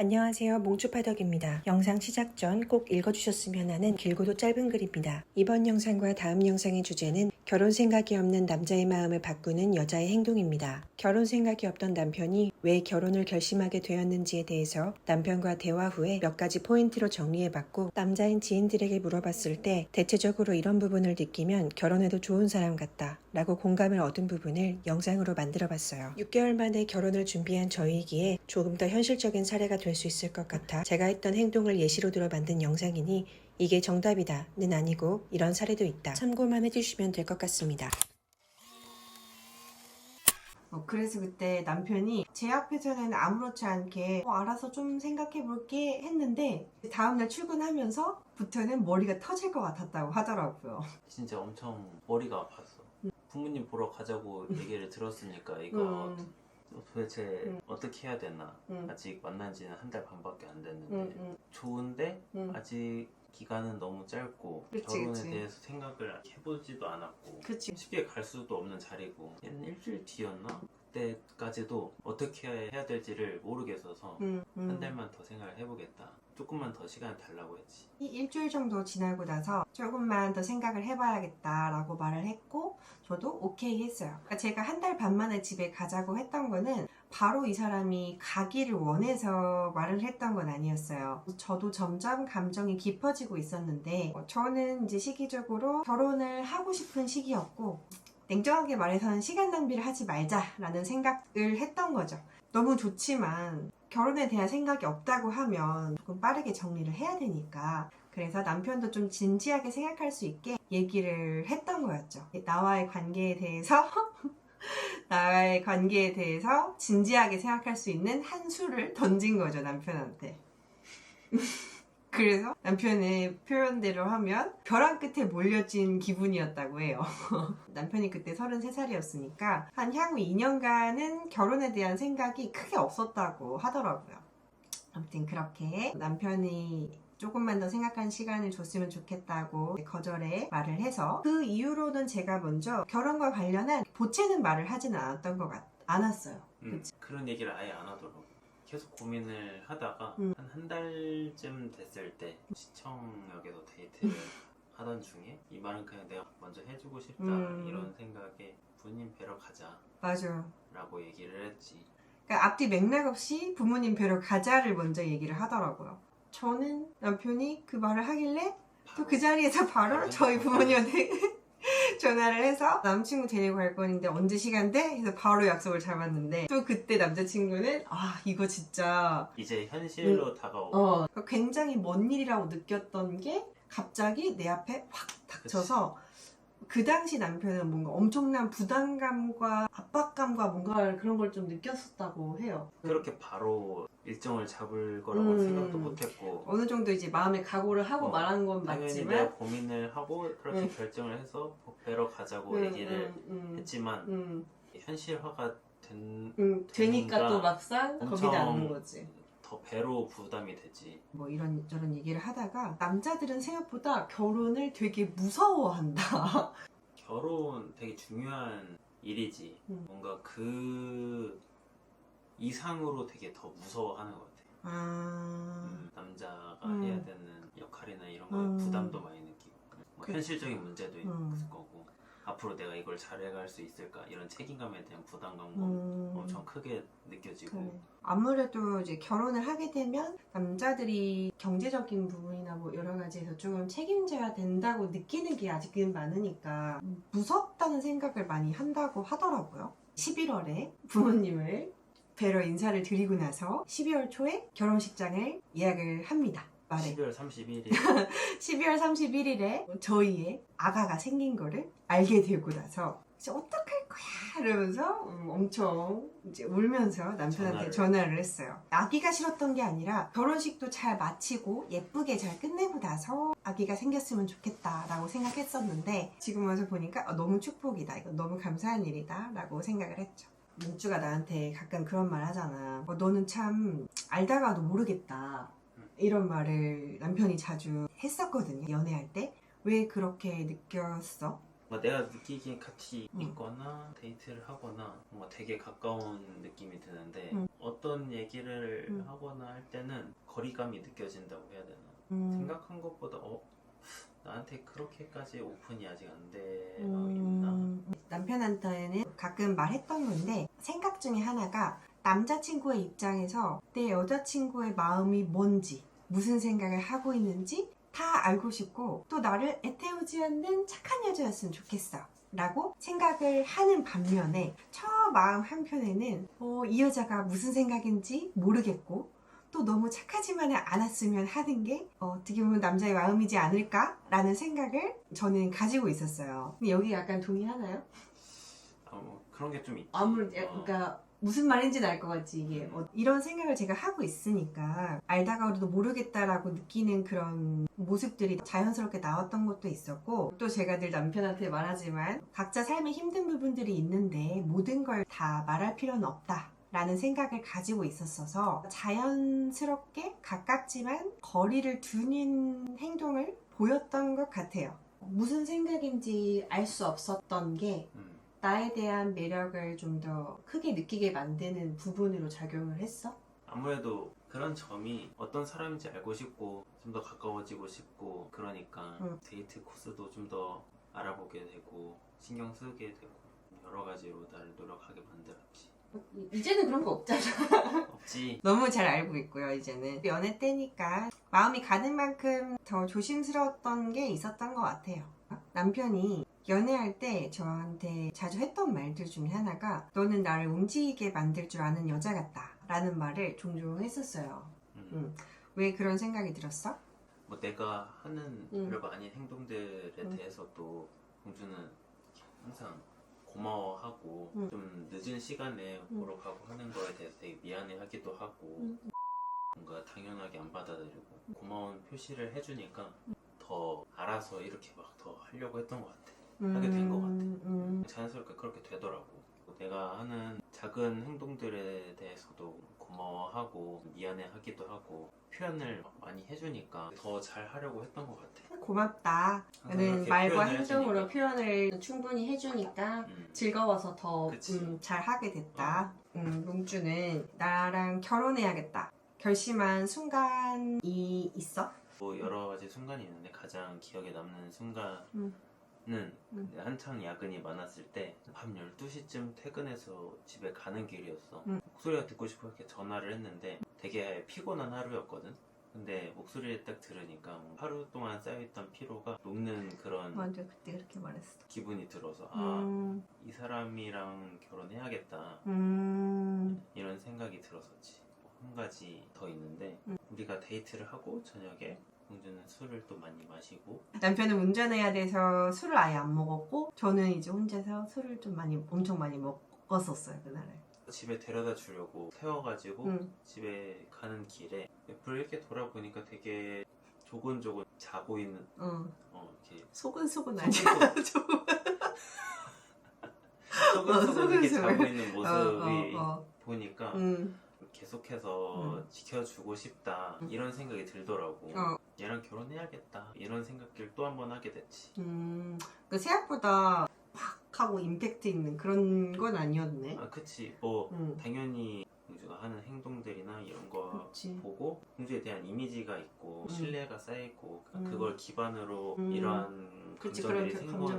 안녕하세요. 몽주파덕입니다. 영상 시작 전 꼭 읽어주셨으면 하는 길고도 짧은 글입니다. 이번 영상과 다음 영상의 주제는 결혼 생각이 없는 남자의 마음을 바꾸는 여자의 행동입니다. 결혼 생각이 없던 남편이 왜 결혼을 결심하게 되었는지에 대해서 남편과 대화 후에 몇 가지 포인트로 정리해봤고, 남자인 지인들에게 물어봤을 때 대체적으로 이런 부분을 느끼면 결혼해도 좋은 사람 같다 라고 공감을 얻은 부분을 영상으로 만들어봤어요. 6개월 만에 결혼을 준비한 저희이기에 조금 더 현실적인 사례가 될 수 있을 것 같아 제가 했던 행동을 예시로 들어 만든 영상이니 이게 정답이다는 아니고 이런 사례도 있다. 참고만 해주시면 될 것 같습니다. 그래서 그때 남편이 제 앞에서는 아무렇지 않게 알아서 좀 생각해 볼게 했는데, 다음날 출근하면서부터는 머리가 터질 것 같았다고 하더라고요. 진짜 엄청 머리가 아팠어. 부모님 보러 가자고 얘기를 들었으니까 이거 도대체 어떻게 해야 되나. 아직 만난 지는 한 달 반밖에 안 됐는데 좋은데 아직 기간은 너무 짧고, 결혼에 대해서 생각을 해보지도 않았고, 쉽게 갈 수도 없는 자리고, 한 일주일 뒤였나? 그때까지도 어떻게 해야 될지를 모르겠어서 한 달만 더 생각을 해보겠다, 조금만 더 시간을 달라고 했지. 일주일 정도 지나고 나서 조금만 더 생각을 해봐야겠다라고 말을 했고, 저도 오케이 했어요. 그러니까 제가 한 달 반 만에 집에 가자고 했던 거는 바로 이 사람이 가기를 원해서 말을 했던 건 아니었어요. 저도 점점 감정이 깊어지고 있었는데, 저는 이제 시기적으로 결혼을 하고 싶은 시기였고, 냉정하게 말해서는 시간 낭비를 하지 말자라는 생각을 했던 거죠. 너무 좋지만 결혼에 대한 생각이 없다고 하면 조금 빠르게 정리를 해야 되니까, 그래서 남편도 좀 진지하게 생각할 수 있게 얘기를 했던 거였죠. 나와의 관계에 대해서 진지하게 생각할 수 있는 한 수를 던진 거죠, 남편한테. 그래서 남편의 표현대로 하면 벼랑 끝에 몰려진 기분이었다고 해요. 남편이 그때 33살이었으니까 한 향후 2년간은 결혼에 대한 생각이 크게 없었다고 하더라고요. 아무튼 그렇게 남편이 조금만 더 생각한 시간을 줬으면 좋겠다고 거절의 말을 해서, 그 이후로는 제가 먼저 결혼과 관련한 보채는 말을 하지는 않았어요. 그런 얘기를 아예 안 하더라고. 계속 고민을 하다가 한 달쯤 됐을 때 시청역에서 데이트를 하던 중에 이 말은 그냥 내가 먼저 해주고 싶다 이런 생각에 부모님 뵈러 가자, 맞아, 라고 얘기를 했지. 그러니까 앞뒤 맥락 없이 부모님 뵈러 가자를 먼저 얘기를 하더라고요. 저는 남편이 그 말을 하길래 또 그 자리에서 바로 저희 부모님한테 전화를 해서 남친구 데리고 갈 건데 언제 시간 돼? 해서 바로 약속을 잡았는데, 또 그때 남자친구는 이거 진짜 이제 현실로 다가오고 굉장히 먼 일이라고 느꼈던 게 갑자기 내 앞에 확 닥쳐서, 그 당시 남편은 뭔가 엄청난 부담감과 압박감과 뭔가 그런 걸 좀 느꼈었다고 해요. 그렇게 바로 일정을 잡을 거라고 생각도 못했고, 어느 정도 이제 마음의 각오를 하고 말하는 건 당연히 맞지만, 내가 고민을 하고 그렇게 결정을 해서 뵈러 가자고 얘기를 했지만 현실화가 되니까 또 막상 거기다 엄청 앉는 거지. 더 배로 부담이 되지. 뭐 이런저런 얘기를 하다가, 남자들은 생각보다 결혼을 되게 무서워한다. 결혼 되게 중요한 일이지. 뭔가 그 이상으로 되게 더 무서워하는 것 같아. 남자가 해야 되는 역할이나 이런 거에 부담도 많이 느끼고, 뭐 현실적인 문제도 있을 거고, 앞으로 내가 이걸 잘해갈 수 있을까, 이런 책임감에 대한 부담감도 엄청 크게 느껴지고. 아무래도 이제 결혼을 하게 되면 남자들이 경제적인 부분이나 뭐 여러 가지에서 조금 책임져야 된다고 느끼는 게 아직은 많으니까 무섭다는 생각을 많이 한다고 하더라고요. 11월에 부모님을 뵈러 인사를 드리고 나서 12월 초에 결혼식장을 예약을 합니다. 12월 31일 12월 31일에 저희의 아가가 생긴 거를 알게 되고 나서 이제 어떡할 거야 이러면서 엄청 이제 울면서 남편한테 전화를 했어요. 아기가 싫었던 게 아니라 결혼식도 잘 마치고 예쁘게 잘 끝내고 나서 아기가 생겼으면 좋겠다라고 생각했었는데, 지금 와서 보니까 너무 축복이다, 이거 너무 감사한 일이다 라고 생각을 했죠. 민주가 나한테 가끔 그런 말 하잖아. 너는 참 알다가도 모르겠다, 이런 말을 남편이 자주 했었거든요. 연애할 때. 왜 그렇게 느꼈어? 뭔가 내가 느끼기엔 같이 있거나 데이트를 하거나 뭔가 되게 가까운 느낌이 드는데 어떤 얘기를 하거나 할 때는 거리감이 느껴진다고 해야 되나? 생각한 것보다 나한테 그렇게까지 오픈이 아직 안 돼 있나? 남편한테는 가끔 말했던 건데 생각 중에 하나가 남자친구의 입장에서 내 여자친구의 마음이 뭔지 무슨 생각을 하고 있는지 다 알고 싶고 또 나를 애태우지 않는 착한 여자였으면 좋겠어 라고 생각을 하는 반면에 저 마음 한편에는 이 여자가 무슨 생각인지 모르겠고 또 너무 착하지만은 않았으면 하는 게 어떻게 보면 남자의 마음이지 않을까? 라는 생각을 저는 가지고 있었어요. 근데 여기 약간 동의하나요? 뭐 그런 게 좀 있지. 그러니까 무슨 말인지는 알 것 같지 이게 이런 생각을 제가 하고 있으니까 알다가도 모르겠다라고 느끼는 그런 모습들이 자연스럽게 나왔던 것도 있었고 또 제가 늘 남편한테 말하지만 각자 삶에 힘든 부분들이 있는데 모든 걸 다 말할 필요는 없다 라는 생각을 가지고 있었어서 자연스럽게 가깝지만 거리를 두는 행동을 보였던 것 같아요. 무슨 생각인지 알 수 없었던 게 나에 대한 매력을 좀 더 크게 느끼게 만드는 부분으로 작용을 했어? 아무래도 그런 점이 어떤 사람인지 알고 싶고 좀 더 가까워지고 싶고 그러니까 데이트 코스도 좀 더 알아보게 되고 신경 쓰게 되고 여러 가지로 나를 노력하게 만들었지. 이제는 그런 거 없잖아. 없지. 너무 잘 알고 있고요. 이제는 연애 때니까 마음이 가는 만큼 더 조심스러웠던 게 있었던 것 같아요. 남편이 연애할 때 저한테 자주 했던 말들 중에 하나가 너는 나를 움직이게 만들 줄 아는 여자 같다 라는 말을 종종 했었어요. 왜 그런 생각이 들었어? 뭐 내가 하는 별거 아닌 행동들에 대해서도 공주는 항상 고마워하고 좀 늦은 시간에 보러 가고 하는 거에 대해서 되게 미안해하기도 하고 뭔가 당연하게 안 받아들이고 고마운 표시를 해주니까 더 알아서 이렇게 막 더 하려고 했던 것 같아. 하게 된 것 같아. 자연스럽게 그렇게 되더라고. 내가 하는 작은 행동들에 대해서도 고마워하고 미안해하기도 하고 표현을 많이 해주니까 더 잘 하려고 했던 것 같아. 고맙다. 그렇게 말과 표현을 행동으로 해주니까. 표현을 충분히 해주니까 즐거워서 더 잘 하게 됐다. 뭉주는 나랑 결혼해야겠다. 결심한 순간이 있어? 뭐 여러 가지 순간이 있는데 가장 기억에 남는 순간은 한창 야근이 많았을 때 밤 12시쯤 퇴근해서 집에 가는 길이었어. 목소리가 듣고 싶어 이렇게 전화를 했는데 되게 피곤한 하루였거든. 근데 목소리를 딱 들으니까 하루 동안 쌓여있던 피로가 녹는 그런 맞아, 그때 그렇게 말했어. 기분이 들어서 이 사람이랑 결혼해야겠다 이런 생각이 들었었지. 한 가지 더 있는데 우리가 데이트를 하고 저녁에 공주는 술을 또 많이 마시고 남편은 운전해야 돼서 술을 아예 안 먹었고 저는 이제 혼자서 술을 좀 엄청 많이 먹었었어요 그날에. 집에 데려다 주려고 태워가지고 집에 가는 길에 옆을 이렇게 돌아보니까 되게 조곤조곤 자고 있는 이렇게 소근소근 아니야? 소근소근 이렇게 자고 있는 모습이 보니까 계속해서 지켜주고 싶다 이런 생각이 들더라고. 얘랑 결혼해야겠다 이런 생각을 또 한 번 하게 됐지. 그 생각보다 확 하고 임팩트 있는 그런 건 아니었네. 그치. 뭐 당연히 공주가 하는 행동들이나 이런 거 보고 공주에 대한 이미지가 있고 신뢰가 쌓이고 그걸 기반으로 이러한 감정들이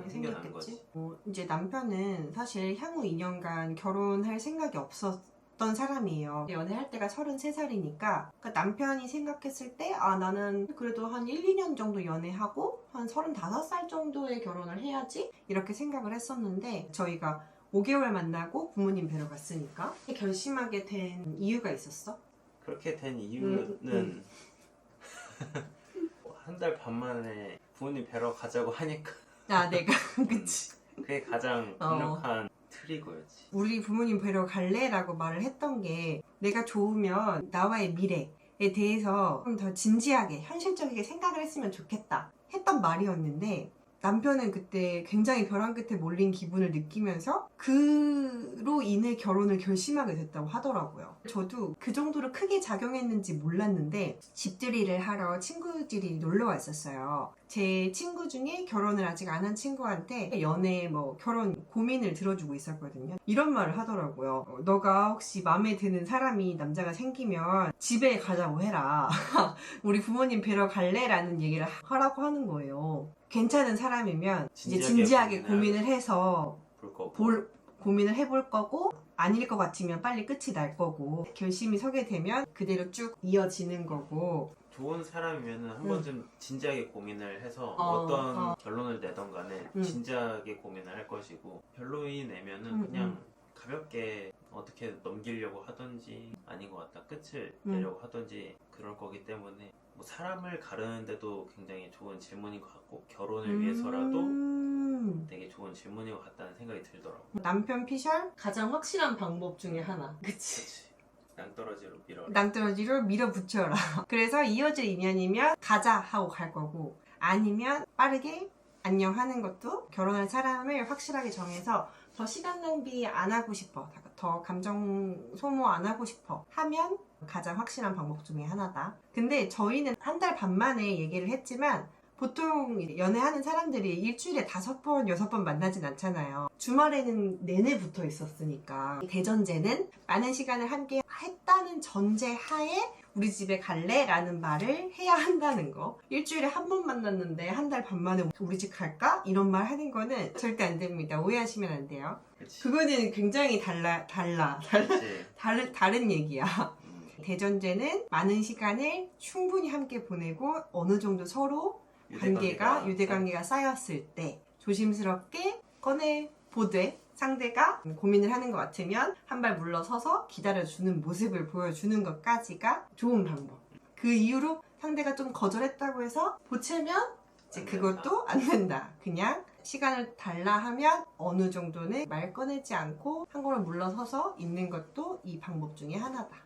생겨나는 거지. 이제 남편은 사실 향후 2년간 결혼할 생각이 없었던 사람이에요. 연애할 때가 33살이니까 남편이 생각했을 때 나는 그래도 한 1, 2년 정도 연애하고 한 35살 정도에 결혼을 해야지 이렇게 생각을 했었는데 저희가 5개월 만나고 부모님 뵈러 갔으니까 결심하게 된 이유가 있었어? 그렇게 된 이유는 한 달 반 만에 부모님 뵈러 가자고 하니까 내가 그치. 그게 가장 강력한 트리거였지. 우리 부모님 뵈러 갈래? 라고 말을 했던 게 내가 좋으면 나와의 미래에 대해서 좀 더 진지하게 현실적이게 생각을 했으면 좋겠다 했던 말이었는데 남편은 그때 굉장히 벼랑 끝에 몰린 기분을 느끼면서 그로 인해 결혼을 결심하게 됐다고 하더라고요. 저도 그 정도로 크게 작용했는지 몰랐는데 집들이를 하러 친구들이 놀러 왔었어요. 제 친구 중에 결혼을 아직 안 한 친구한테 연애 뭐 결혼 고민을 들어주고 있었거든요. 이런 말을 하더라고요. 너가 혹시 마음에 드는 사람이 남자가 생기면 집에 가자고 해라. 우리 부모님 뵈러 갈래? 라는 얘기를 하라고 하는 거예요. 괜찮은 사람이면 이제 진지하게 고민을 해서 고민을 해볼 거고, 아닐 것 같으면 빨리 끝이 날 거고, 결심이 서게 되면 그대로 쭉 이어지는 거고. 좋은 사람이면은 한 번쯤 진지하게 고민을 해서 어떤 결론을 내던 간에 진지하게 고민을 할 것이고, 별로인 애면은 그냥 가볍게 어떻게 넘기려고 하든지 아닌 것 같다 끝을 내려고 하든지 그럴 거기 때문에 뭐 사람을 가르는데도 굉장히 좋은 질문인 것 같고, 결혼을 위해서라도 되게 좋은 질문인 것 같다는 생각이 들더라고. 남편 피셜 가장 확실한 방법 중에 하나. 그치. 낭떠러지로 밀어라. 낭떠러지로 밀어붙여라. 그래서 이어질 인연이면 가자 하고 갈 거고, 아니면 빠르게 안녕 하는 것도, 결혼할 사람을 확실하게 정해서 더 시간 낭비 안 하고 싶어, 더 감정 소모 안 하고 싶어 하면 가장 확실한 방법 중에 하나다. 근데 저희는 한 달 반 만에 얘기를 했지만, 보통 연애하는 사람들이 일주일에 5번, 6번 만나진 않잖아요. 주말에는 내내 붙어 있었으니까. 대전제는 많은 시간을 함께 했다는 전제 하에 우리 집에 갈래? 라는 말을 해야 한다는 거. 일주일에 한 번 만났는데 한 달 반 만에 우리 집 갈까? 이런 말 하는 거는 절대 안 됩니다. 오해하시면 안 돼요. 그치. 그거는 굉장히 다른 얘기야. 대전제는 많은 시간을 충분히 함께 보내고 어느 정도 서로 유대관계가 쌓였을 때 조심스럽게 꺼내보되, 상대가 고민을 하는 것 같으면 한 발 물러서서 기다려주는 모습을 보여주는 것까지가 좋은 방법. 그 이후로 상대가 좀 거절했다고 해서 보채면 이제 그것도 안 된다. 그냥 시간을 달라 하면 어느 정도는 말 꺼내지 않고 한 걸음 물러서서 있는 것도 이 방법 중에 하나다.